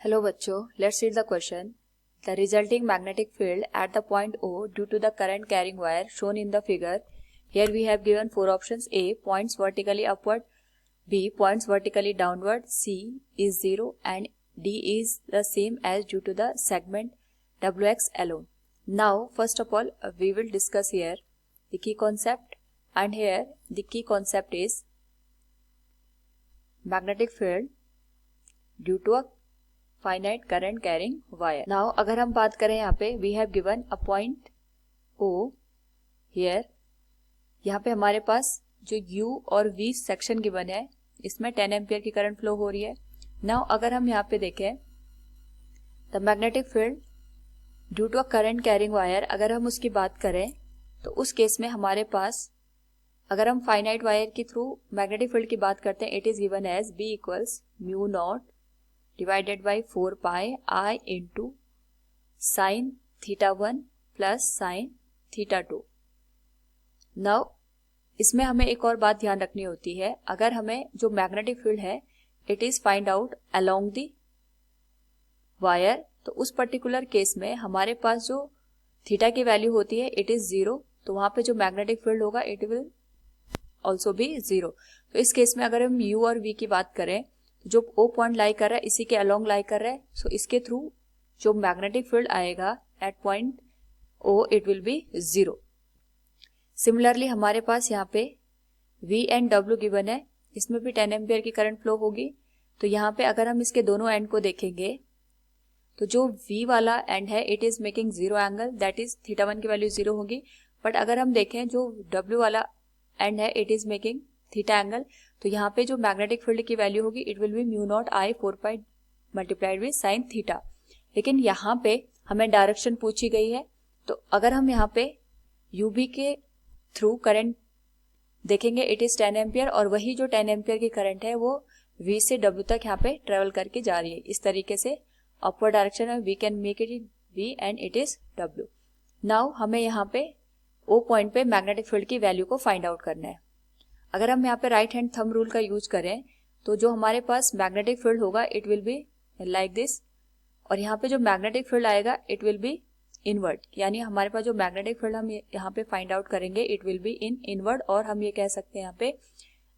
Hello बच्चों, let's read the question. The resulting magnetic field at the point O due to the current carrying wire shown in the figure. Here we have given four options. A. Points vertically upward. B. Points vertically downward. C. Is 0 and D is the same as due to the segment WX alone. Now first of all we will discuss here the key concept, and here the key concept is magnetic field due to a finite current carrying wire. Now अगर हम बात करें यहाँ पे we have given a point O here. यहाँ पे हमारे पास जो यू और वी सेक्शन गिवन है, इसमें 10 एम्पियर की करंट फ्लो हो रही है. नाउ अगर हम यहाँ पे देखें the magnetic field due to a current carrying wire, अगर हम उसकी बात करें तो उस केस में हमारे पास अगर हम फाइनाइट वायर के थ्रू मैग्नेटिक फील्ड की बात करते हैं, it is given as B equals mu naught divided by 4 pi I into sin theta 1 plus sin theta 2. Now इसमें हमें एक और बात ध्यान रखनी होती है. अगर हमें जो मैग्नेटिक फील्ड है it is find out along the wire, तो उस पर्टिकुलर केस में हमारे पास जो थीटा की वैल्यू होती है इट इज 0, तो वहां पे जो मैग्नेटिक फील्ड होगा इट विल ऑल्सो बी 0. तो इस केस में अगर हम यू और वी की बात करें, जो ओ पॉइंट लाई कर रहा है इसी के अलोंग लाई कर रहा है, सो इसके थ्रू जो मैग्नेटिक फील्ड आएगा at point O it will be 0. Similarly हमारे पास यहाँ पे V एंड W गिवन है, इसमें भी 10 एम्पियर की करंट फ्लो होगी. तो यहाँ पे अगर हम इसके दोनों एंड को देखेंगे तो जो V वाला एंड है it is making 0 angle, that is theta 1 की वैल्यू 0 होगी. बट अगर हम देखें जो W वाला एंड है it is making theta angle, तो यहाँ पे जो मैग्नेटिक फील्ड की वैल्यू होगी it will B mu naught I 4 pi multiplied with sine theta. लेकिन यहाँ पे हमें डायरेक्शन पूछी गई है, तो अगर हम यहाँ पे यूबी के थ्रू करंट देखेंगे इट इज 10 एम्पियर, और वही जो 10 एम्पियर की करंट है वो V से W तक यहाँ पे ट्रेवल करके जा रही है. इस तरीके से अपवर्ड डायरेक्शन में we can make it V and it is W. Now हमें यहाँ पे O पॉइंट पे मैग्नेटिक फील्ड की वैल्यू को फाइंड आउट करना है. अगर हम यहाँ पे राइट हैंड थंब रूल का यूज करें तो जो हमारे पास मैग्नेटिक फील्ड होगा it will be like this, और यहाँ पे जो मैग्नेटिक फील्ड आएगा इट विल बी इनवर्ड. यानी हमारे पास जो मैग्नेटिक फील्ड हम यहाँ पे फाइंड आउट करेंगे it will be in inward, और हम ये कह सकते हैं यहाँ पे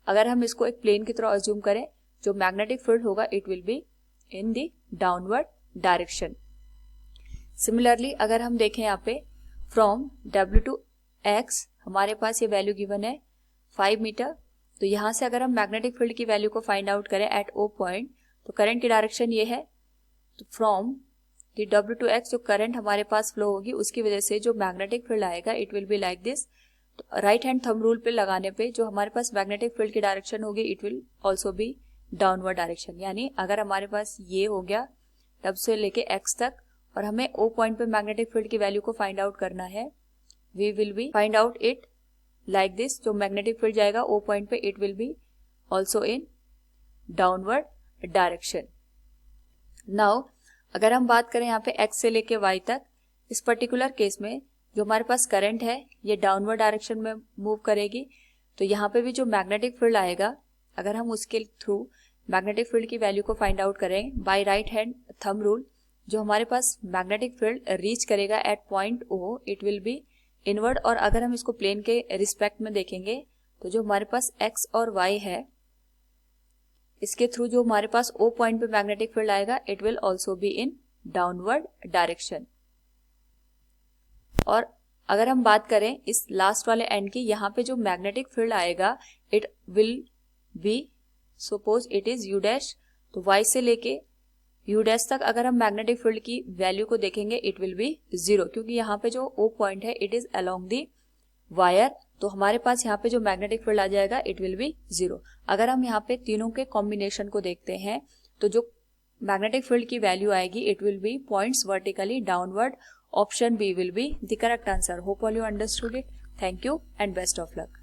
अगर हम इसको एक प्लेन की तरह अज्यूम करें, जो मैग्नेटिक फील्ड होगा it will be in the downward direction. Similarly अगर हम देखें यहाँ पे फ्रॉम W टू X हमारे पास ये वैल्यू गिवन है 5 मीटर. तो यहाँ से अगर हम मैग्नेटिक फील्ड की वैल्यू को फाइंड आउट करें एट O पॉइंट, तो करंट की डायरेक्शन ये है. तो from the W to X जो करंट हमारे पास फ्लो होगी उसकी वजह से जो मैग्नेटिक फील्ड आएगा it will be like this. तो राइट हैंड थंब रूल पे लगाने पे जो हमारे पास मैग्नेटिक फील्ड की डायरेक्शन होगी it will also be downward direction. यानी अगर हमारे पास ये हो गया W से लेके X तक और हमें O पॉइंट पे मैग्नेटिक फील्ड की वैल्यू को फाइंड आउट करना है, we will be find out it like this. जो मैग्नेटिक फील्ड जाएगा O पॉइंट पे it will be also in downward direction. Now अगर हम बात करें यहाँ पे X से लेके Y तक, इस पर्टिकुलर केस में जो हमारे पास करंट है ये डाउनवर्ड डायरेक्शन में मूव करेगी. तो यहाँ पे भी जो मैग्नेटिक फील्ड आएगा अगर हम उसके थ्रू मैग्नेटिक फील्ड की वैल्यू को फाइंड आउट करें by right hand thumb rule, जो हमारे पास मैग्नेटिक फील्ड रीच करेगा at point O it will be inward. और अगर हम इसको प्लेन के रिस्पेक्ट में देखेंगे तो जो हमारे पास X और Y है इसके थ्रू जो हमारे पास O पॉइंट पे मैग्नेटिक फील्ड आएगा it will also be in downward direction. और अगर हम बात करें इस लास्ट वाले एंड की, यहाँ पे जो मैग्नेटिक फील्ड आएगा it will B suppose it is U dash, तो Y से लेके U डैश तक अगर हम मैग्नेटिक फील्ड की वैल्यू को देखेंगे इट विल बी 0, क्योंकि यहाँ पे जो O पॉइंट है it is along the wire. तो हमारे पास यहाँ पे जो मैग्नेटिक फील्ड आ जाएगा इट विल बी 0. अगर हम यहाँ पे तीनों के कॉम्बिनेशन को देखते हैं तो जो मैग्नेटिक फील्ड की वैल्यू आएगी it will be points vertically downward. Option B will be the correct answer. Hope all you understood it. Thank you and best of luck.